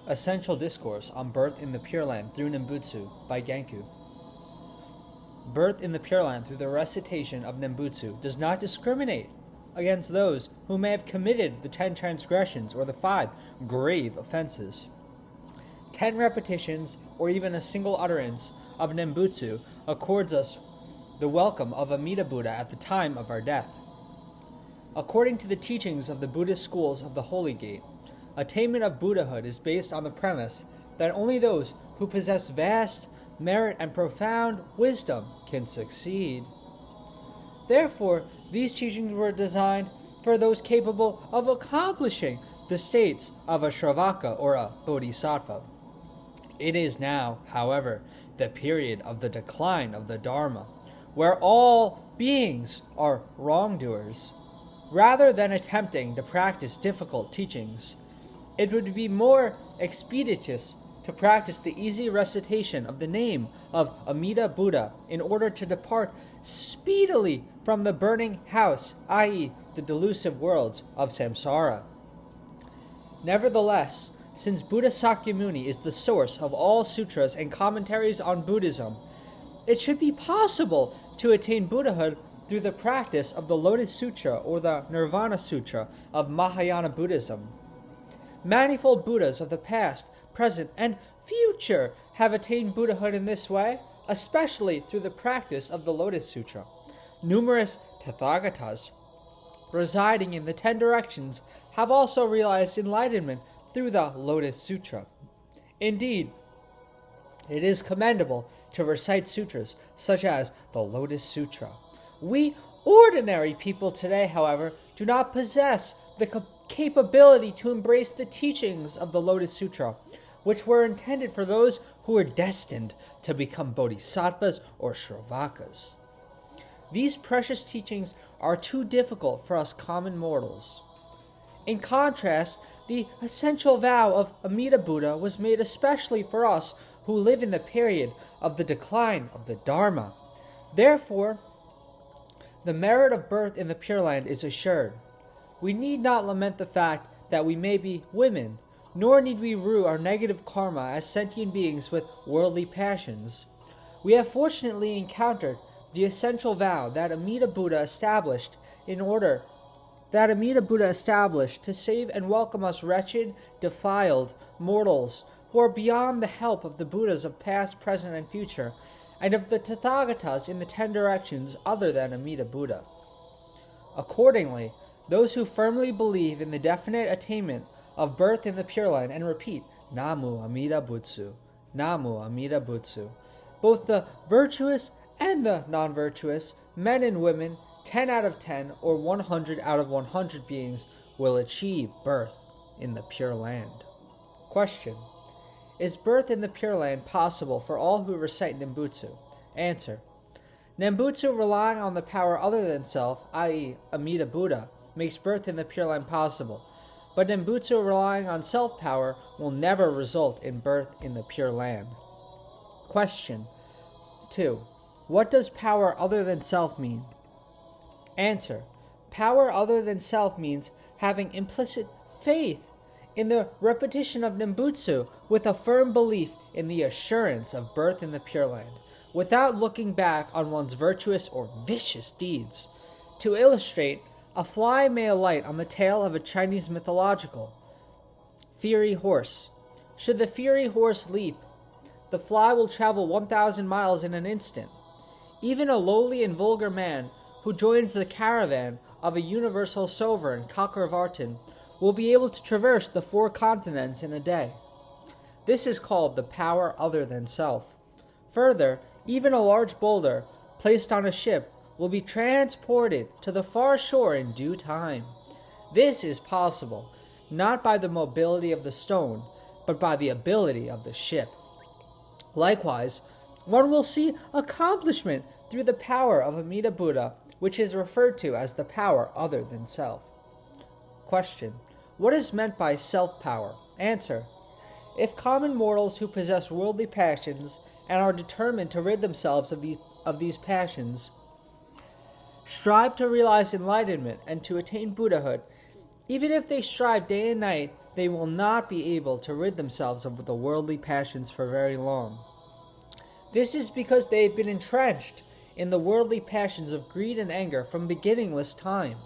Essential Discourse on Birth in the Pure Land through Nembutsu by Genku. Birth in the Pure Land through the recitation of Nembutsu does not discriminate against those who may have committed the 10 transgressions or the 5 grave offenses. 10 repetitions or even a single utterance of Nembutsu accords us the welcome of Amida Buddha at the time of our death. According to the teachings of the Buddhist schools of the Holy Gate, attainment of Buddhahood is based on the premise that only those who possess vast merit and profound wisdom can succeed. Therefore, these teachings were designed for those capable of accomplishing the states of a Shravaka or a Bodhisattva. It is now, however, the period of the decline of the Dharma, where all beings are wrongdoers. Rather than attempting to practice difficult teachings, it would be more expeditious to practice the easy recitation of the name of Amida Buddha in order to depart speedily from the burning house, i.e., the delusive worlds of samsara. Nevertheless, since Buddha Sakyamuni is the source of all sutras and commentaries on Buddhism, it should be possible to attain Buddhahood through the practice of the Lotus Sutra or the Nirvana Sutra of Mahayana Buddhism. Manifold Buddhas of the past, present, and future have attained Buddhahood in this way, especially through the practice of the Lotus Sutra. Numerous Tathagatas residing in the 10 directions have also realized enlightenment through the Lotus Sutra. Indeed, it is commendable to recite sutras such as the Lotus Sutra. We ordinary people today, however, do not possess the capability to embrace the teachings of the Lotus Sutra, which were intended for those who were destined to become bodhisattvas or shravakas. These precious teachings are too difficult for us common mortals. In contrast, the essential vow of Amida Buddha was made especially for us who live in the period of the decline of the Dharma. Therefore, the merit of birth in the Pure Land is assured. We need not lament the fact that we may be women, nor need we rue our negative karma as sentient beings with worldly passions. We have fortunately encountered the essential vow that Amida Buddha established to save and welcome us wretched, defiled mortals who are beyond the help of the Buddhas of past, present, and future, and of the Tathagatas in the 10 directions other than Amida Buddha. Accordingly, those who firmly believe in the definite attainment of birth in the Pure Land and repeat Namu Amida Butsu, Namu Amida Butsu, both the virtuous and the non-virtuous, men and women, 10 out of 10 or 100 out of 100 beings will achieve birth in the Pure Land. Question: is birth in the Pure Land possible for all who recite Nembutsu? Answer: Nembutsu relying on the power other than self, i.e. Amida Buddha, makes birth in the Pure Land possible, but Nembutsu relying on self-power will never result in birth in the Pure Land. Question 2. What does power other than self mean? Answer: power other than self means having implicit faith in the repetition of Nembutsu with a firm belief in the assurance of birth in the Pure Land, without looking back on one's virtuous or vicious deeds. To illustrate, a fly may alight on the tail of a Chinese mythological fiery horse. Should the fiery horse leap, the fly will travel 1,000 miles in an instant. Even a lowly and vulgar man who joins the caravan of a universal sovereign, Kakarvartin, will be able to traverse the 4 continents in a day. This is called the power other than self. Further, even a large boulder placed on a ship will be transported to the far shore in due time. This is possible not by the mobility of the stone, but by the ability of the ship. Likewise, one will see accomplishment through the power of Amida Buddha, which is referred to as the power other than self. Question: what is meant by self-power? Answer: if common mortals who possess worldly passions and are determined to rid themselves of these passions strive to realize enlightenment and to attain Buddhahood, even if they strive day and night they will not be able to rid themselves of the worldly passions for very long. This is because they have been entrenched in the worldly passions of greed and anger from beginningless time.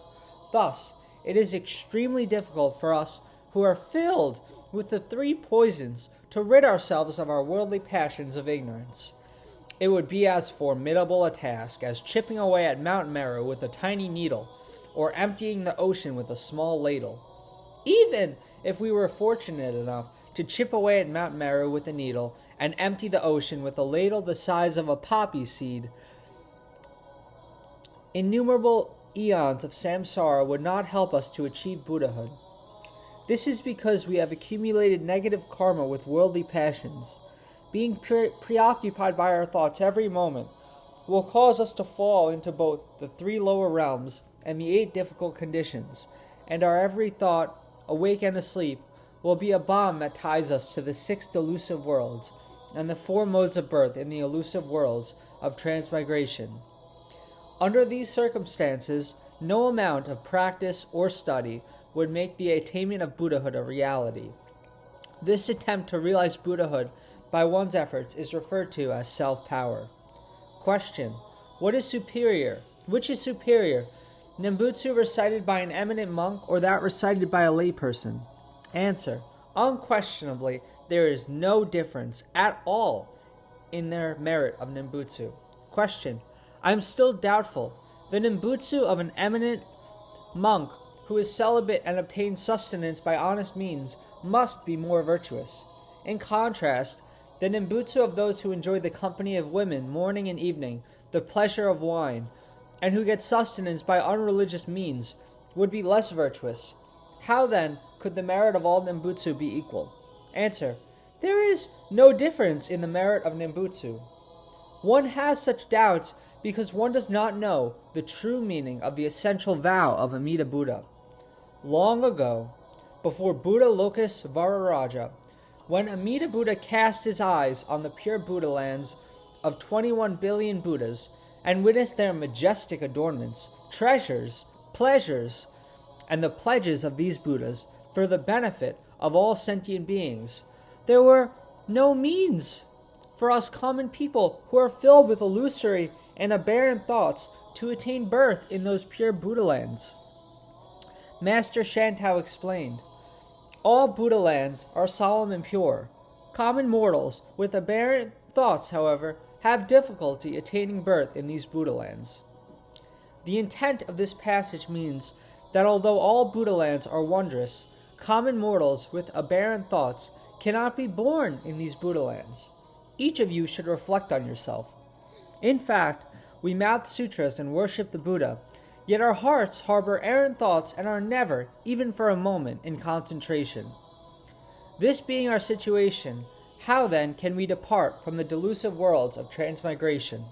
Thus, it is extremely difficult for us who are filled with the three poisons to rid ourselves of our worldly passions of ignorance. It would be as formidable a task as chipping away at Mount Meru with a tiny needle, or emptying the ocean with a small ladle. Even if we were fortunate enough to chip away at Mount Meru with a needle and empty the ocean with a ladle the size of a poppy seed, innumerable eons of samsara would not help us to achieve Buddhahood. This is because we have accumulated negative karma with worldly passions. Being preoccupied by our thoughts every moment will cause us to fall into both the three lower realms and the 8 difficult conditions, and our every thought, awake and asleep, will be a bond that ties us to the 6 delusive worlds and the 4 modes of birth in the elusive worlds of transmigration. Under these circumstances, no amount of practice or study would make the attainment of Buddhahood a reality. This attempt to realize Buddhahood by one's efforts is referred to as self-power. Question: what is superior? Which is superior, Nembutsu recited by an eminent monk or that recited by a layperson? Answer: unquestionably, there is no difference at all in their merit of Nembutsu. Question: I am still doubtful. The Nembutsu of an eminent monk who is celibate and obtains sustenance by honest means must be more virtuous. In contrast, the Nembutsu of those who enjoy the company of women morning and evening, the pleasure of wine, and who get sustenance by unreligious means, would be less virtuous. How then could the merit of all Nembutsu be equal? Answer: there is no difference in the merit of Nembutsu. One has such doubts because one does not know the true meaning of the essential vow of Amida Buddha. Long ago, before Buddha Lokus Vararaja, when Amida Buddha cast his eyes on the pure Buddha lands of 21 billion Buddhas and witnessed their majestic adornments, treasures, pleasures, and the pledges of these Buddhas for the benefit of all sentient beings, there were no means for us common people who are filled with illusory and aberrant thoughts to attain birth in those pure Buddha lands. Master Shantao explained, all Buddha lands are solemn and pure. Common mortals with aberrant thoughts, however, have difficulty attaining birth in these Buddha lands. The intent of this passage means that although all Buddha lands are wondrous, common mortals with aberrant thoughts cannot be born in these Buddha lands. Each of you should reflect on yourself. In fact, we mouth sutras and worship the Buddha, yet our hearts harbor errant thoughts and are never, even for a moment, in concentration. This being our situation, how then can we depart from the delusive worlds of transmigration?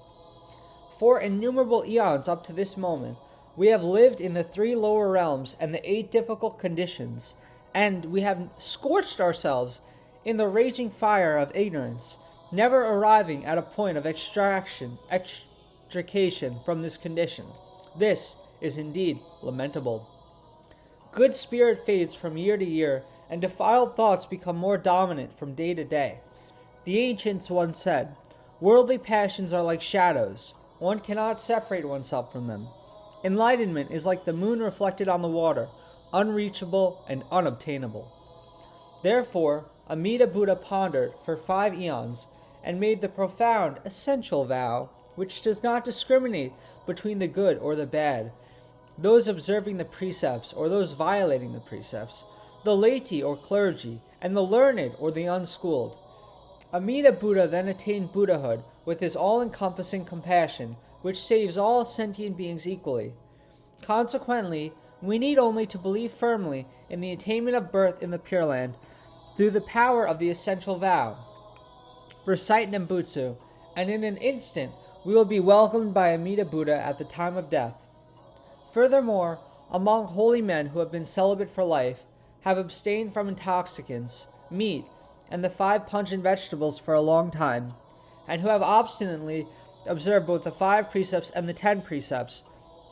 For innumerable eons up to this moment, we have lived in the 3 lower realms and the 8 difficult conditions, and we have scorched ourselves in the raging fire of ignorance, never arriving at a point of extrication from this condition. This is indeed lamentable. Good spirit fades from year to year, and defiled thoughts become more dominant from day to day. The ancients once said, worldly passions are like shadows. One cannot separate oneself from them. Enlightenment is like the moon reflected on the water, unreachable and unobtainable. Therefore, Amida Buddha pondered for 5 eons and made the profound, essential vow, which does not discriminate between the good or the bad, those observing the precepts or those violating the precepts, the laity or clergy, and the learned or the unschooled. Amida Buddha then attained Buddhahood with his all-encompassing compassion, which saves all sentient beings equally. Consequently, we need only to believe firmly in the attainment of birth in the Pure Land through the power of the essential vow. Recite Nembutsu, and in an instant we will be welcomed by Amida Buddha at the time of death. Furthermore, among holy men who have been celibate for life, have abstained from intoxicants, meat, and the 5 pungent vegetables for a long time, and who have obstinately observed both the 5 precepts and the 10 precepts,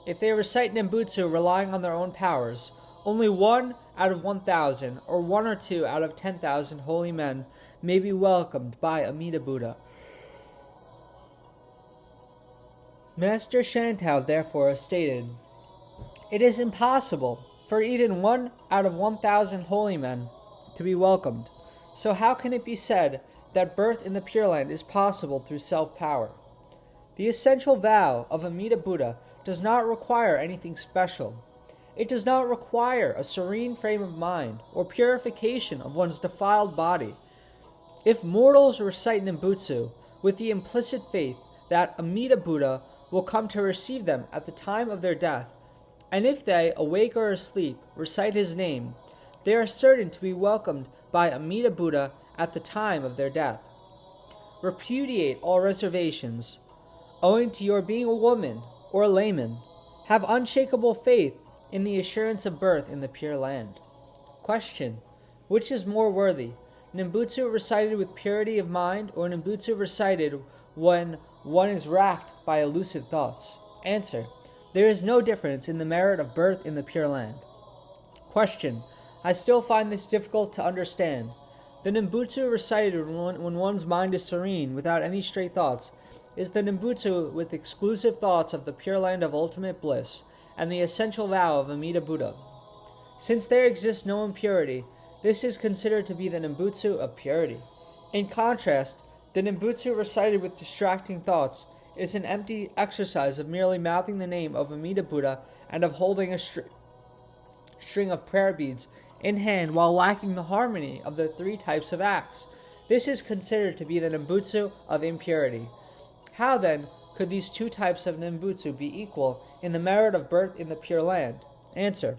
if they recite Nembutsu relying on their own powers, Only 1 out of 1,000, or 1 or 2 out of 10,000 holy men may be welcomed by Amida Buddha. Master Shantou therefore stated, "It is impossible for even 1 out of 1,000 holy men to be welcomed. So how can it be said that birth in the Pure Land is possible through self-power? The essential vow of Amida Buddha does not require anything special. It does not require a serene frame of mind or purification of one's defiled body. If mortals recite Nembutsu with the implicit faith that Amida Buddha will come to receive them at the time of their death, and if they, awake or asleep, recite his name, they are certain to be welcomed by Amida Buddha at the time of their death. Repudiate all reservations. Owing to your being a woman or a layman, have unshakable faith in the assurance of birth in the Pure Land." Question: which is more worthy, Nembutsu recited with purity of mind, or Nembutsu recited when one is racked by elusive thoughts? Answer: there is no difference in the merit of birth in the Pure Land. Question: I still find this difficult to understand. The Nembutsu recited when one's mind is serene, without any stray thoughts, is the Nembutsu with exclusive thoughts of the Pure Land of ultimate bliss, and the essential vow of Amida Buddha. Since there exists no impurity, this is considered to be the Nembutsu of purity. In contrast, the Nembutsu recited with distracting thoughts is an empty exercise of merely mouthing the name of Amida Buddha and of holding a string of prayer beads in hand while lacking the harmony of the 3 types of acts. This is considered to be the Nembutsu of impurity. How then could these 2 types of Nembutsu be equal in the merit of birth in the Pure Land? Answer: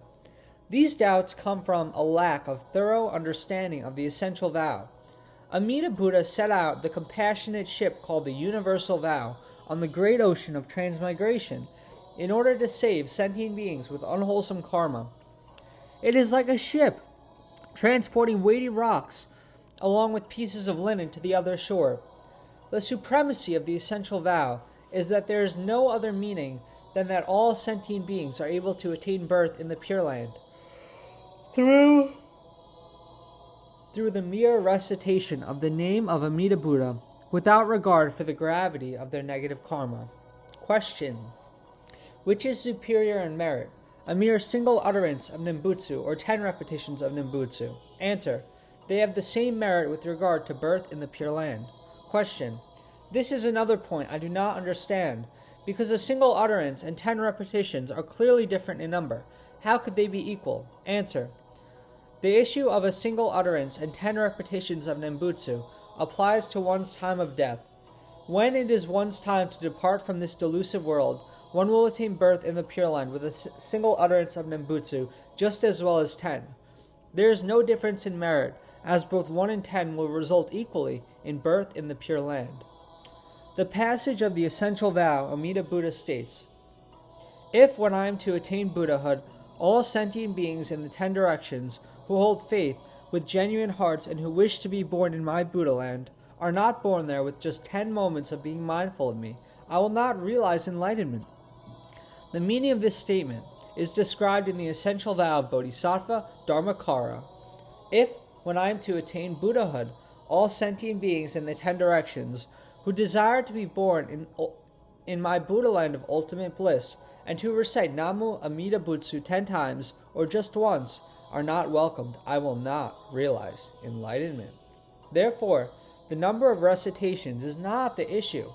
these doubts come from a lack of thorough understanding of the essential vow. Amida Buddha set out the compassionate ship called the Universal Vow on the great ocean of transmigration in order to save sentient beings with unwholesome karma. It is like a ship transporting weighty rocks along with pieces of linen to the other shore. The supremacy of the essential vow is that there is no other meaning than that all sentient beings are able to attain birth in the Pure Land through the mere recitation of the name of Amida Buddha without regard for the gravity of their negative karma. Question: which is superior in merit, a mere single utterance of Nembutsu or 10 repetitions of Nembutsu? Answer: they have the same merit with regard to birth in the Pure Land. Question: this is another point I do not understand, because a single utterance and 10 repetitions are clearly different in number. How could they be equal? Answer: the issue of a single utterance and 10 repetitions of Nembutsu applies to one's time of death. When it is one's time to depart from this delusive world, one will attain birth in the Pure Land with a single utterance of Nembutsu, just as well as 10. There is no difference in merit, as both 1 and 10 will result equally in birth in the Pure Land. The passage of the essential vow, Amida Buddha states, "If, when I am to attain Buddhahood, all sentient beings in the 10 directions who hold faith with genuine hearts and who wish to be born in my Buddha land are not born there with just 10 moments of being mindful of me, I will not realize enlightenment." The meaning of this statement is described in the essential vow of Bodhisattva Dharmakara. If, when I am to attain Buddhahood, all sentient beings in the 10 directions who desire to be born in my Buddha land of ultimate bliss and who recite Namu Amida Butsu 10 times or just once are not welcomed, I will not realize enlightenment. Therefore, the number of recitations is not the issue.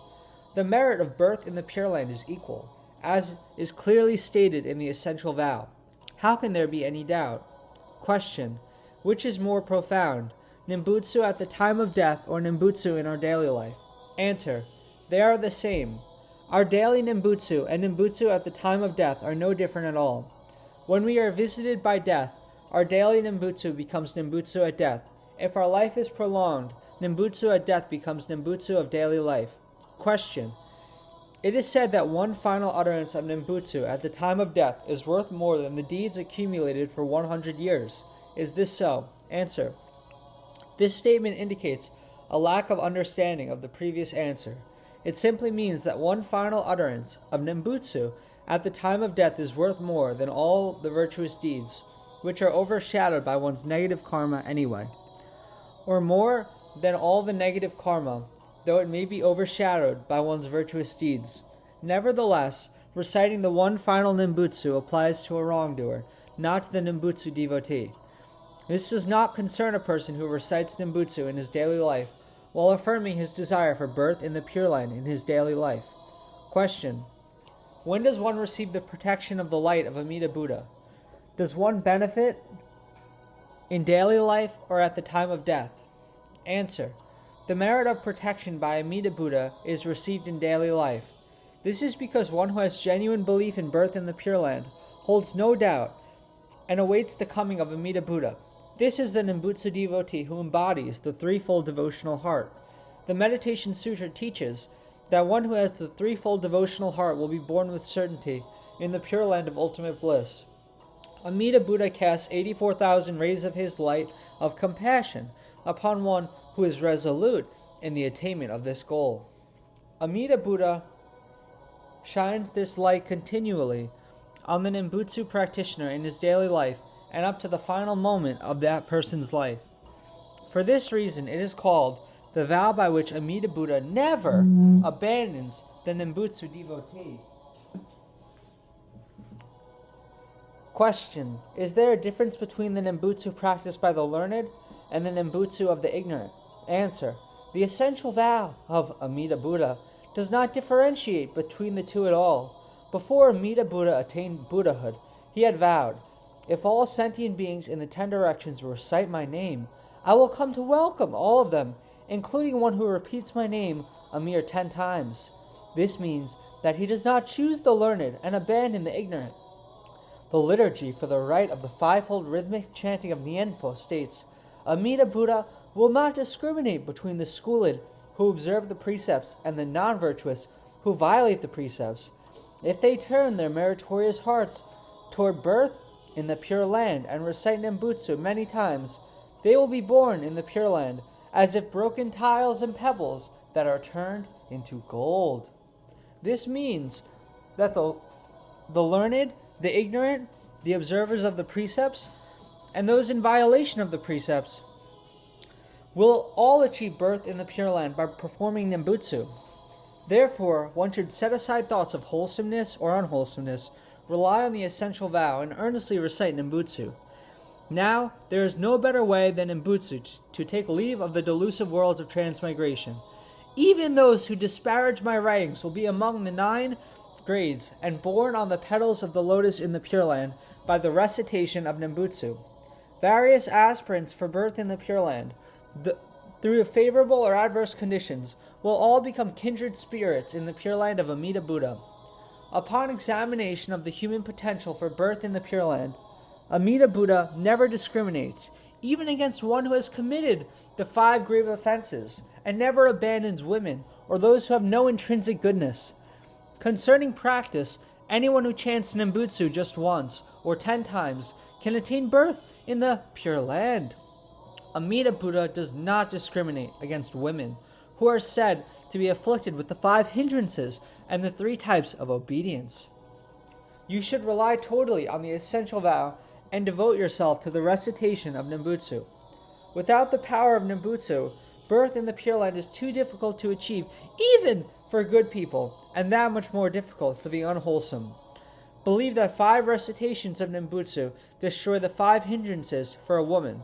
The merit of birth in the Pure Land is equal, as is clearly stated in the essential vow. How can there be any doubt? Question: which is more profound, Nembutsu at the time of death or Nembutsu in our daily life? Answer: they are the same. Our daily Nembutsu and Nembutsu at the time of death are no different at all. When we are visited by death, our daily Nembutsu becomes Nembutsu at death. If our life is prolonged, Nembutsu at death becomes Nembutsu of daily life. Question: it is said that one final utterance of Nembutsu at the time of death is worth more than the deeds accumulated for 100 years. Is this so? Answer: this statement indicates a lack of understanding of the previous answer. It simply means that one final utterance of Nembutsu at the time of death is worth more than all the virtuous deeds which are overshadowed by one's negative karma anyway. Or more than all the negative karma, though it may be overshadowed by one's virtuous deeds. Nevertheless, reciting the one final Nembutsu applies to a wrongdoer, not to the Nembutsu devotee. This does not concern a person who recites Nembutsu in his daily life, while affirming his desire for birth in the Pure Land in his daily life. Question: when does one receive the protection of the light of Amida Buddha? Does one benefit in daily life or at the time of death? Answer: the merit of protection by Amida Buddha is received in daily life. This is because one who has genuine belief in birth in the Pure Land holds no doubt and awaits the coming of Amida Buddha. This is the Nembutsu devotee who embodies the threefold devotional heart. The Meditation Sutra teaches that one who has the threefold devotional heart will be born with certainty in the Pure Land of ultimate bliss. Amida Buddha casts 84,000 rays of his light of compassion upon one who is resolute in the attainment of this goal. Amida Buddha shines this light continually on the Nembutsu practitioner in his daily life and up to the final moment of that person's life. For this reason, it is called the vow by which Amida Buddha never abandons the Nembutsu devotee. Question: is there a difference between the Nembutsu practiced by the learned and the Nembutsu of the ignorant? Answer: the essential vow of Amida Buddha does not differentiate between the two at all. Before Amida Buddha attained Buddhahood, he had vowed, "If all sentient beings in the 10 directions recite my name, I will come to welcome all of them, including one who repeats my name a mere 10 times. This means that he does not choose the learned and abandon the ignorant. The liturgy for the rite of the fivefold rhythmic chanting of Nienfo states, Amida Buddha will not discriminate between the schooled who observe the precepts and the non-virtuous who violate the precepts. If they turn their meritorious hearts toward birth in the Pure Land and recite Nembutsu many times, they will be born in the Pure Land, as if broken tiles and pebbles that are turned into gold." This means that the learned, the ignorant, the observers of the precepts, and those in violation of the precepts will all achieve birth in the Pure Land by performing Nembutsu. Therefore, one should set aside thoughts of wholesomeness or unwholesomeness, rely on the essential vow, and earnestly recite Nembutsu. Now, there is no better way than Nembutsu to take leave of the delusive worlds of transmigration. Even those who disparage my writings will be among the 9 grades and born on the petals of the lotus in the Pure Land by the recitation of Nembutsu. Various aspirants for birth in the Pure Land, through favorable or adverse conditions, will all become kindred spirits in the Pure Land of Amida Buddha. Upon examination of the human potential for birth in the Pure Land, Amida Buddha never discriminates, even against one who has committed the 5 grave offenses, and never abandons women or those who have no intrinsic goodness. Concerning practice, anyone who chants Nembutsu just once or 10 times can attain birth in the Pure Land. Amida Buddha does not discriminate against women who are said to be afflicted with the 5 hindrances and the 3 types of obedience. You should rely totally on the essential vow and devote yourself to the recitation of Nembutsu. Without the power of Nembutsu, birth in the Pure Land is too difficult to achieve, even for good people, and that much more difficult for the unwholesome. Believe that 5 recitations of Nembutsu destroy the 5 hindrances for a woman.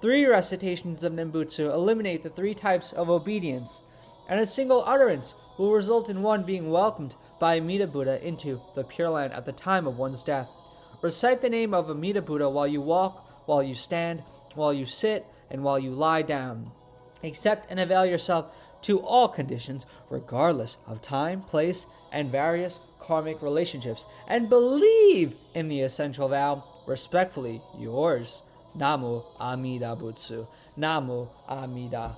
3 recitations of Nembutsu eliminate the 3 types of obedience, and a single utterance will result in one being welcomed by Amida Buddha into the Pure Land at the time of one's death. Recite the name of Amida Buddha while you walk, while you stand, while you sit, and while you lie down. Accept and avail yourself to all conditions, regardless of time, place, and various karmic relationships, and believe in the essential vow. Respectfully yours, Namu Amida Butsu. Namu Amida